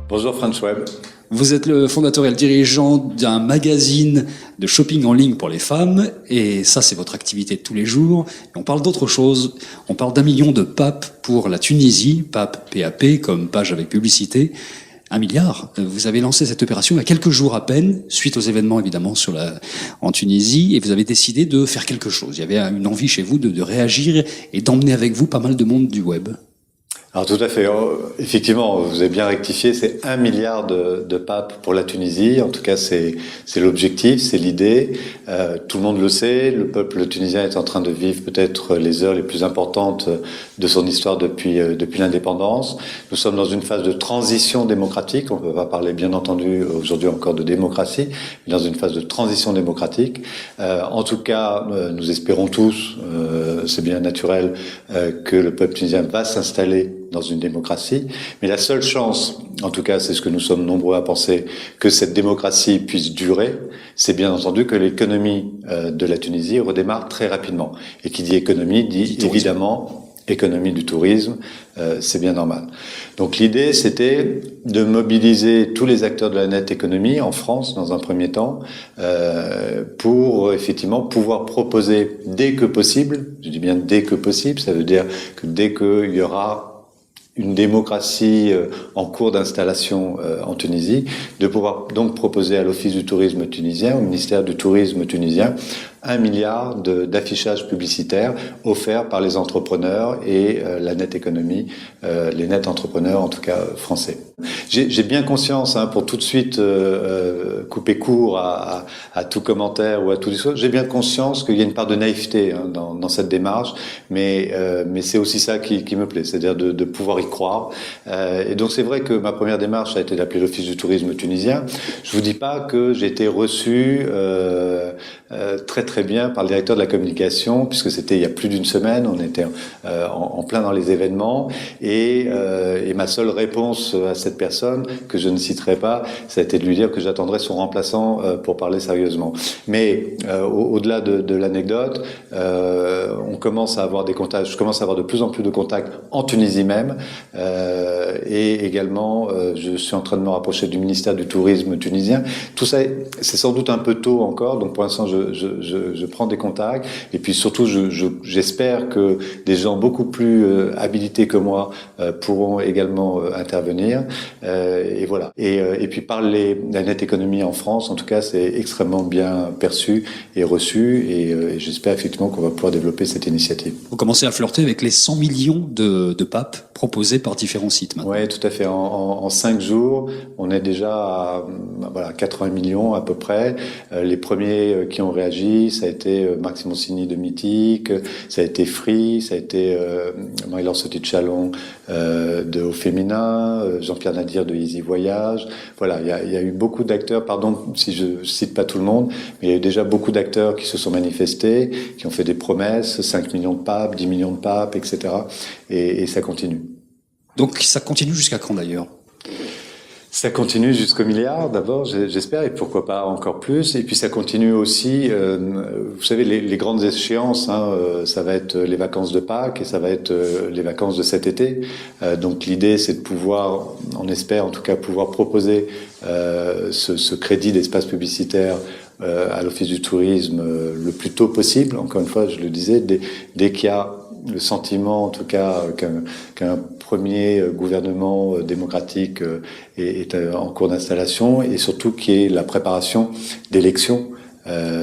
Bonjour French Web. Vous êtes le fondateur et le dirigeant d'un magazine de shopping en ligne pour les femmes, et ça c'est votre activité de tous les jours. Et on parle d'autre chose, on parle d'1 million de PAP pour la Tunisie, PAP, PAP, comme page avec publicité. 1 milliard. Vous avez lancé cette opération il y a quelques jours à peine, suite aux événements évidemment en Tunisie, et vous avez décidé de faire quelque chose. Il y avait une envie chez vous de réagir et d'emmener avec vous pas mal de monde du web. Alors tout à fait, effectivement, vous avez bien rectifié, c'est 1 milliard de PAP pour la Tunisie. En tout cas, c'est l'objectif, c'est l'idée. Tout le monde le sait, le peuple tunisien est en train de vivre peut-être les heures les plus importantes de son histoire depuis l'indépendance. Nous sommes dans une phase de transition démocratique. On ne peut pas parler, bien entendu, aujourd'hui encore de démocratie, mais dans une phase de transition démocratique. En tout cas, nous espérons tous, c'est bien naturel, que le peuple tunisien va s'installer dans une démocratie. Mais la seule chance, en tout cas c'est ce que nous sommes nombreux à penser, que cette démocratie puisse durer, c'est bien entendu que l'économie de la Tunisie redémarre très rapidement. Et qui dit économie dit évidemment économie du tourisme, c'est bien normal. Donc l'idée c'était de mobiliser tous les acteurs de la net économie en France dans un premier temps pour effectivement pouvoir proposer dès que possible, je dis bien dès que possible, ça veut dire que dès qu'il y aura une démocratie en cours d'installation en Tunisie, de pouvoir donc proposer à l'Office du tourisme tunisien, au ministère du tourisme tunisien, 1 milliard d'affichage publicitaire offerts par les entrepreneurs et la net économie, les net entrepreneurs en tout cas français. J'ai bien conscience, pour tout de suite couper court à tout commentaire ou à tout discours, j'ai bien conscience qu'il y a une part de naïveté dans cette démarche, mais c'est aussi ça qui me plaît, c'est-à-dire de pouvoir y croire. Et donc c'est vrai que ma première démarche a été d'appeler l'Office du tourisme tunisien. Je vous dis pas que j'ai été reçu très bien par le directeur de la communication, puisque c'était il y a plus d'une semaine, on était en plein dans les événements, et ma seule réponse à cette personne, que je ne citerai pas, ça a été de lui dire que j'attendrais son remplaçant pour parler sérieusement. Mais au-delà de l'anecdote, on commence à avoir des contacts, je commence à avoir de plus en plus de contacts en Tunisie même, et également je suis en train de me rapprocher du ministère du tourisme tunisien. Tout ça, c'est sans doute un peu tôt encore, donc pour l'instant je prends des contacts, et puis surtout j'espère que des gens beaucoup plus habilités que moi pourront également intervenir, et voilà. Et puis par la net économie en France, en tout cas, c'est extrêmement bien perçu et reçu, et j'espère effectivement qu'on va pouvoir développer cette initiative. Vous commencez à flirter avec les 100 millions de PAP proposés par différents sites maintenant. Oui, tout à fait. En 5 jours, on est déjà à 80 millions à peu près. Les premiers qui ont réagi, ça a été Marc Simoncini de Mythique, ça a été Free, ça a été Marie-Laure Sauty-de-Chalon de Au Féminin, Jean-Pierre Nadir de Easy Voyage. Voilà, il y a eu beaucoup d'acteurs, pardon si je cite pas tout le monde, mais il y a eu déjà beaucoup d'acteurs qui se sont manifestés, qui ont fait des promesses, 5 millions de papes, 10 millions de papes, etc. Et ça continue. Donc ça continue jusqu'à quand d'ailleurs ? Ça continue jusqu'au milliard d'abord, j'espère, et pourquoi pas encore plus. Et puis ça continue aussi, vous savez, les grandes échéances, ça va être les vacances de Pâques et ça va être les vacances de cet été. Donc l'idée, c'est de pouvoir, on espère en tout cas, pouvoir proposer ce crédit d'espace publicitaire à l'Office du tourisme le plus tôt possible. Encore une fois, je le disais, dès qu'il y a le sentiment, en tout cas, qu'un premier gouvernement démocratique est en cours d'installation, et surtout qu'il y ait la préparation d'élections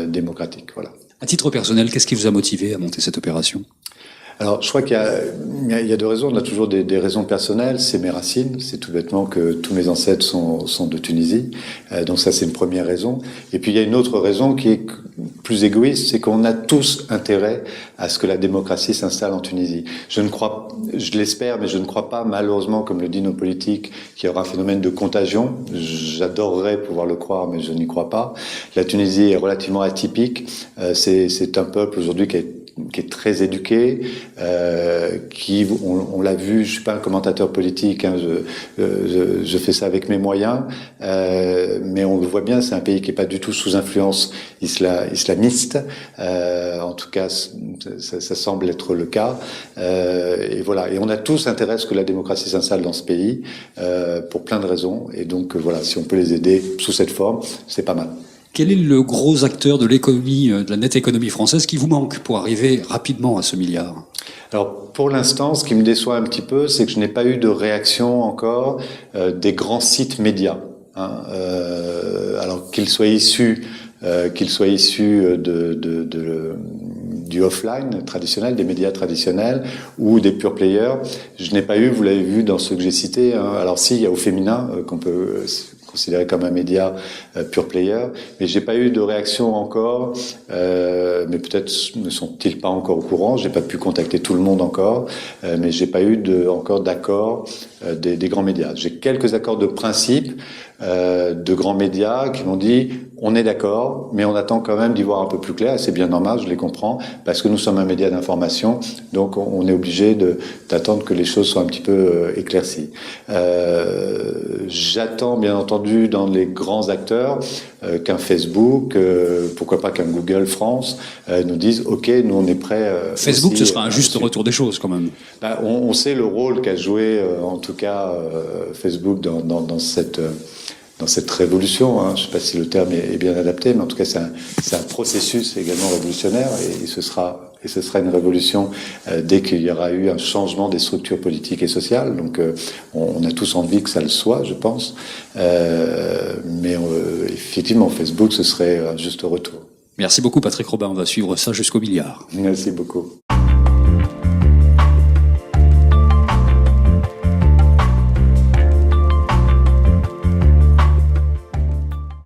démocratiques. Voilà. À titre personnel, qu'est-ce qui vous a motivé à monter cette opération ? Alors, je crois qu'il y a 2 raisons. On a toujours des raisons personnelles. C'est mes racines. C'est tout bêtement que tous mes ancêtres sont de Tunisie. Donc ça, c'est une première raison. Et puis, il y a une autre raison qui est plus égoïste, c'est qu'on a tous intérêt à ce que la démocratie s'installe en Tunisie. Je l'espère, mais je ne crois pas, malheureusement, comme le disent nos politiques, qu'il y aura un phénomène de contagion. J'adorerais pouvoir le croire, mais je n'y crois pas. La Tunisie est relativement atypique. C'est un peuple aujourd'hui qui est est très éduqué, qui, on l'a vu, je suis pas un commentateur politique, hein, je fais ça avec mes moyens, mais on le voit bien, c'est un pays qui est pas du tout sous influence islamiste, en tout cas ça semble être le cas, et voilà, et on a tous intérêt à ce que la démocratie s'installe dans ce pays, pour plein de raisons, et donc voilà, si on peut les aider sous cette forme, c'est pas mal. Quel est le gros acteur de l'économie, de la nette économie française qui vous manque pour arriver rapidement à ce milliard? Alors pour l'instant, ce qui me déçoit un petit peu, c'est que je n'ai pas eu de réaction encore des grands sites médias. Hein, alors qu'ils soient issus du offline traditionnel, des médias traditionnels ou des pure players, je n'ai pas eu, vous l'avez vu dans ceux que j'ai cités. Hein, alors si, il y a Au Féminin qu'on peut considéré comme un média pure player, mais j'ai pas eu de réaction encore, mais peut-être ne sont-ils pas encore au courant, j'ai pas pu contacter tout le monde encore, mais j'ai pas eu encore d'accord des grands médias. J'ai quelques accords de principe de grands médias qui m'ont dit on est d'accord, mais on attend quand même d'y voir un peu plus clair, et c'est bien normal, je les comprends, parce que nous sommes un média d'information, donc on est obligé d'attendre que les choses soient un petit peu éclaircies. J'attends bien entendu dans les grands acteurs qu'un Facebook, pourquoi pas qu'un Google France nous dise ok, nous on est prêt. Facebook, aussi, ce sera un juste retour des choses quand même. On sait le rôle qu'a joué en tout cas Facebook dans cette révolution, hein. Je ne sais pas si le terme est bien adapté, mais en tout cas c'est un processus également révolutionnaire, et ce sera une révolution dès qu'il y aura eu un changement des structures politiques et sociales. Donc on a tous envie que ça le soit, je pense, mais effectivement Facebook, ce serait un juste retour. Merci beaucoup Patrick Robin, on va suivre ça jusqu'au milliard. Merci beaucoup.